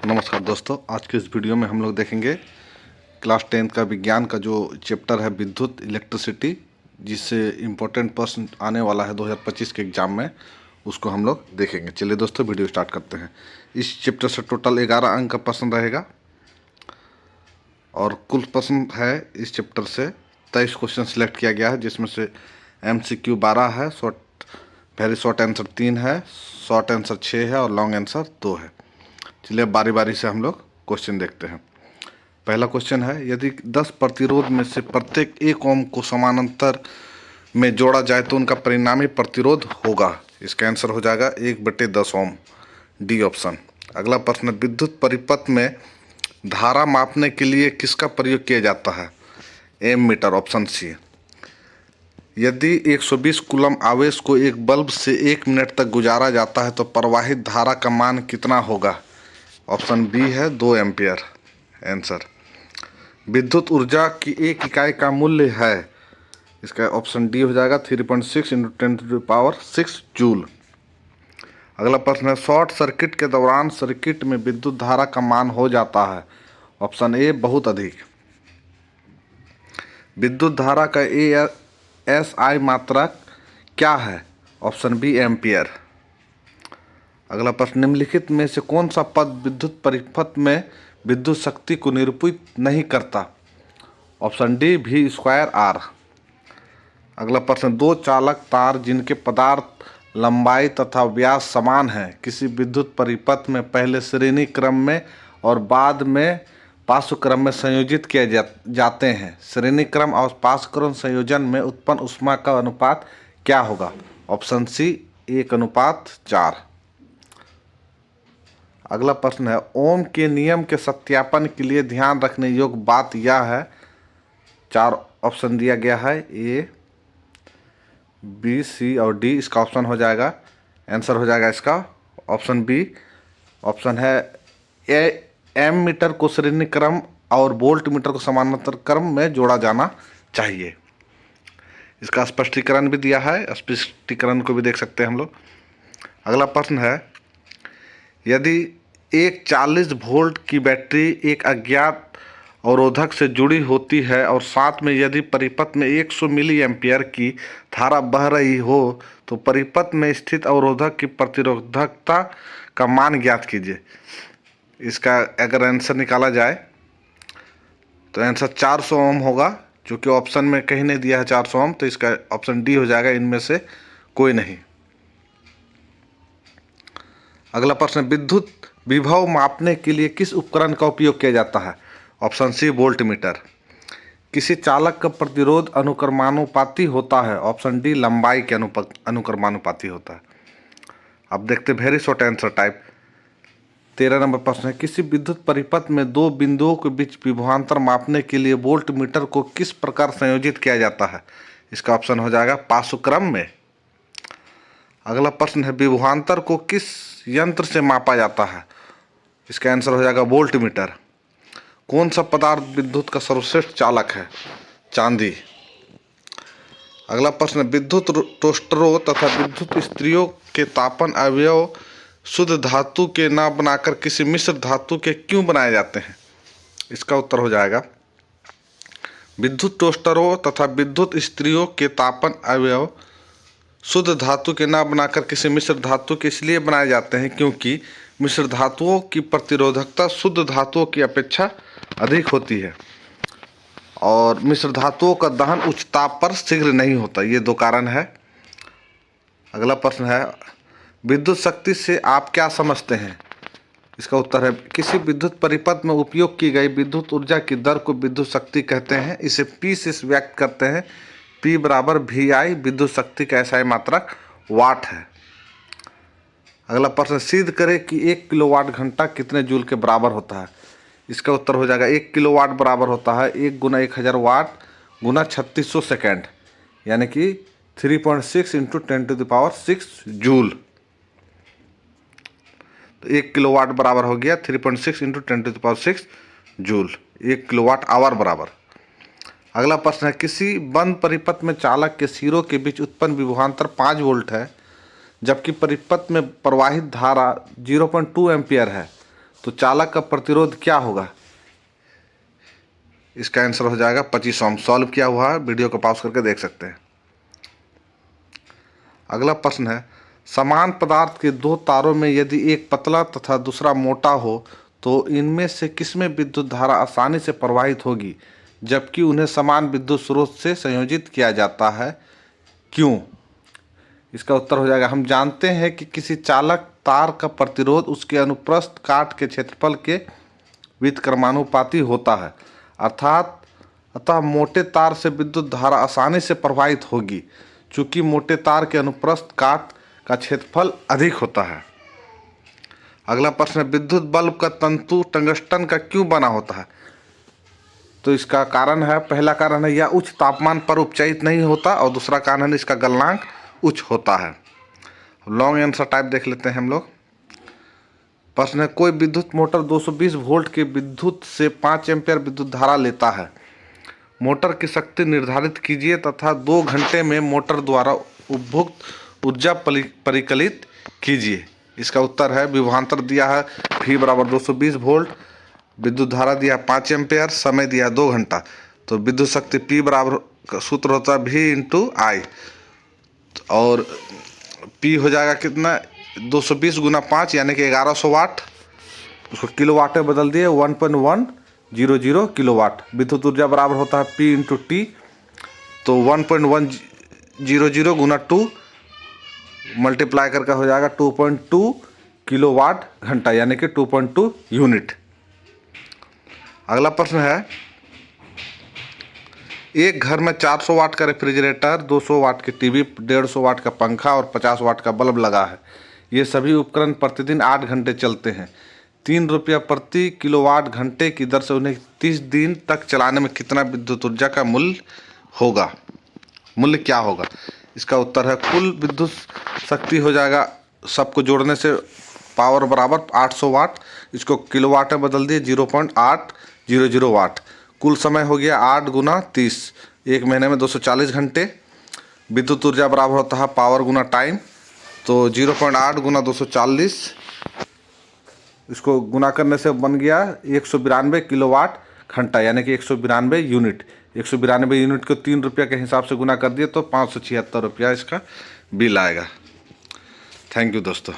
नमस्कार दोस्तों, आज के इस वीडियो में हम लोग देखेंगे क्लास 10 का विज्ञान का जो चैप्टर है विद्युत इलेक्ट्रिसिटी, जिससे इम्पोर्टेंट प्रश्न आने वाला है 2025 के एग्ज़ाम में, उसको हम लोग देखेंगे। चलिए दोस्तों, वीडियो स्टार्ट करते हैं। इस चैप्टर से टोटल 11 अंक का प्रश्न रहेगा और कुल प्रश्न है इस चैप्टर से 23 क्वेश्चन सिलेक्ट किया गया है, जिसमें से MCQ 12 है, वेरी शॉर्ट आंसर 3 है, शॉर्ट आंसर 6 है और लॉन्ग आंसर 2 है। चलिए बारी बारी से हम लोग क्वेश्चन देखते हैं। पहला क्वेश्चन है, यदि 10 प्रतिरोध में से प्रत्येक 1 ओम को समानांतर में जोड़ा जाए तो उनका परिणामी प्रतिरोध होगा। इसका आंसर हो जाएगा 1/10 ओम, डी ऑप्शन। अगला प्रश्न, विद्युत परिपथ में धारा मापने के लिए किसका प्रयोग किया जाता है? M metre, option C. यदि 120 कूलम आवेश को एक बल्ब से 1 मिनट तक गुजारा जाता है तो प्रवाहित धारा का मान कितना होगा? ऑप्शन बी है 2 एम्पियर आंसर। विद्युत ऊर्जा की एक इकाई का मूल्य है, इसका ऑप्शन डी हो जाएगा 3.6 × 10⁻⁶ जूल। अगला प्रश्न है, शॉर्ट सर्किट के दौरान सर्किट में विद्युत धारा का मान हो जाता है। ऑप्शन ए बहुत अधिक। विद्युत धारा का ASI मात्रक क्या है? Option B ampere. अगला प्रश्न, निम्नलिखित में से कौन सा पद विद्युत परिपथ में विद्युत शक्ति को निरूपित नहीं करता? Option D V²R। अगला प्रश्न, 2 चालक तार जिनके पदार्थ लंबाई तथा व्यास समान है किसी विद्युत परिपथ में पहले श्रेणी क्रम में और बाद में पार्श्व क्रम में संयोजित किए जाते हैं। श्रेणी क्रम और पार्श्व क्रम संयोजन में उत्पन्न ऊष्मा का अनुपात क्या होगा? Option C 1:4। अगला प्रश्न है, ओम के नियम के सत्यापन के लिए ध्यान रखने योग्य बात यह है। 4 ऑप्शन दिया गया है, ए, बी, सी और डी। इसका ऑप्शन हो जाएगा, आंसर हो जाएगा इसका ऑप्शन बी। ऑप्शन है ए, एम मीटर को श्रेणी क्रम और वोल्ट मीटर को समानांतर क्रम में जोड़ा जाना चाहिए। इसका स्पष्टीकरण भी दिया है, स्पष्टीकरण को भी देख सकते हैं हम लोग। अगला प्रश्न है, यदि एक 40 वोल्ट की बैटरी एक अज्ञात अवरोधक से जुड़ी होती है और साथ में यदि परिपथ में 100 मिली एम्पियर की धारा बह रही हो तो परिपथ में स्थित अवरोधक की प्रतिरोधकता का मान ज्ञात कीजिए। इसका अगर आंसर निकाला जाए तो आंसर 400 ओम होगा, जो कि ऑप्शन में कहीं नहीं दिया है 400 ओम, तो इसका ऑप्शन डी हो जाएगा, इनमें से कोई नहीं। अगला प्रश्न, विद्युत विभव मापने के लिए किस उपकरण का उपयोग किया जाता है? Option C voltmeter. किसी चालक का प्रतिरोध अनुक्रमानुपाती होता है? ऑप्शन डी लंबाई के अनुक्रमानुपाती होता है। अब देखते very short answer type. 13 number प्रश्न है, किसी विद्युत परिपथ में 2 बिंदुओं के बीच विभवांतर मापने के लिए वोल्ट मीटर को किस प्रकार संयोजित किया जाता है? इसका ऑप्शन हो जाएगा पार्श्व क्रम में। अगला प्रश्न है, विभवांतर को किस यंत्र से मापा जाता है? इसका आंसर हो जाएगा वोल्ट मीटर। कौन सा पदार्थ विद्युत का सर्वश्रेष्ठ चालक है? चांदी। अगला प्रश्न, विद्युत टोस्टरों तथा विद्युत इस्त्रियों के तापन अवयव शुद्ध धातु के न बनाकर किसी मिश्र धातु के क्यों बनाए जाते हैं? इसका उत्तर हो जाएगा, विद्युत टोस्टरों तथा विद्युत इस्त्रियों के तापन अवयव शुद्ध धातु के न बनाकर किसी मिश्र धातु के इसलिए बनाए जाते हैं क्योंकि मिश्र धातुओं की प्रतिरोधकता शुद्ध धातुओं की अपेक्षा अधिक होती है और मिश्र धातुओं का दहन उच्च ताप पर शीघ्र नहीं होता। ये 2 कारण है। अगला प्रश्न है, विद्युत शक्ति से आप क्या समझते हैं? इसका उत्तर है, किसी विद्युत परिपथ में उपयोग की गई विद्युत ऊर्जा की दर को विद्युत शक्ति कहते हैं। इसे P से व्यक्त करते हैं। P बराबर VI, विद्युत शक्ति का SI मात्रक वाट है। अगला प्रश्न, सिद्ध करें कि 1 किलोवाट घंटा कितने जूल के बराबर होता है? इसका उत्तर हो जाएगा, 1 किलोवाट बराबर होता है 1 × 1000 वाट × 3600 सेकेंड, यानी कि 3.6 × 10⁻⁶ जूल। तो 1 किलोवाट बराबर हो गया 3.6 × 10⁻⁶ जूल, 1 किलोवाट आवर बराबर। अगला प्रश्न है, किसी बंद परिपथ में चालक के सिरों के बीच उत्पन्न विभवांतर 5 वोल्ट है जबकि परिपथ में प्रवाहित धारा 0.2 एम्पियर है, तो चालक का प्रतिरोध क्या होगा? इसका आंसर हो जाएगा 25 ओम। सॉल्व किया हुआ है, वीडियो को पॉज करके देख सकते हैं। अगला प्रश्न है, समान पदार्थ के दो तारों में यदि एक पतला तथा दूसरा मोटा हो तो इनमें से किसमें विद्युत धारा आसानी से प्रवाहित होगी जबकि उन्हें समान विद्युत स्रोत से संयोजित किया जाता है, क्यों? इसका उत्तर हो जाएगा, हम जानते हैं कि किसी चालक तार का प्रतिरोध उसके अनुप्रस्थ काट के क्षेत्रफल के व्युत्क्रमानुपाती होता है, अतः मोटे तार से विद्युत धारा आसानी से प्रवाहित होगी चूंकि मोटे तार के अनुप्रस्थ काट का क्षेत्रफल अधिक होता है। अगला प्रश्न है, विद्युत बल्ब का तंतु टंगस्टन का क्यों बना होता है? तो इसका कारण है, पहला कारण है यह उच्च तापमान पर उपचायित नहीं होता और दूसरा कारण है इसका गलनांक उच्च होता है। लॉन्ग आंसर टाइप देख लेते हैं हम लोग। प्रश्न है, कोई विद्युत मोटर 220 वोल्ट के विद्युत से 5 एम्पीयर विद्युत धारा लेता है। मोटर की शक्ति निर्धारित कीजिए तथा 2 घंटे में मोटर द्वारा उपभोक्त ऊर्जा परिकलित कीजिए। इसका उत्तर है, विभवांतर दिया है V बराबर 220 वोल्ट, विद्युत धारा दिया 5 एम्पीयर, समय दिया 2 घंटा। तो विद्युत शक्ति P बराबर का सूत्र होता है V इंटू I, और P हो जाएगा कितना, 220 गुना 5 यानी कि 1100 वाट। उसको किलो वाट में बदल दिए, 1.100 किलोवाट। विद्युत ऊर्जा बराबर होता है P इंटू T, तो 1.100 गुना 2 मल्टीप्लाई करके हो जाएगा 2.2 किलोवाट घंटा यानी कि 2.2 यूनिट। अगला प्रश्न है, एक घर में 400 वाट का रेफ्रिजरेटर, 200 वाट की टीवी, 150 वाट का पंखा और 50 वाट का बल्ब लगा है। ये सभी उपकरण प्रतिदिन 8 घंटे चलते हैं। 3 रुपया प्रति किलोवाट घंटे की दर से उन्हें 30 दिन तक चलाने में कितना विद्युत ऊर्जा का मूल्य क्या होगा? इसका उत्तर है, कुल विद्युत शक्ति हो जाएगा सबको जोड़ने से पावर बराबर 800 वाट। इसको किलोवाट में बदल दिए 0.800 वाट। कुल समय हो गया 8 गुना 30, एक महीने में 240 घंटे। विद्युत ऊर्जा बराबर होता है पावर गुना टाइम, तो 0.8 गुना 240, इसको गुना करने से बन गया 192 किलोवाट घंटा यानी कि 192 यूनिट। 192 यूनिट को 3 रुपया के हिसाब से गुना कर दिए तो 576 रुपया इसका बिल आएगा। थैंक यू दोस्तों।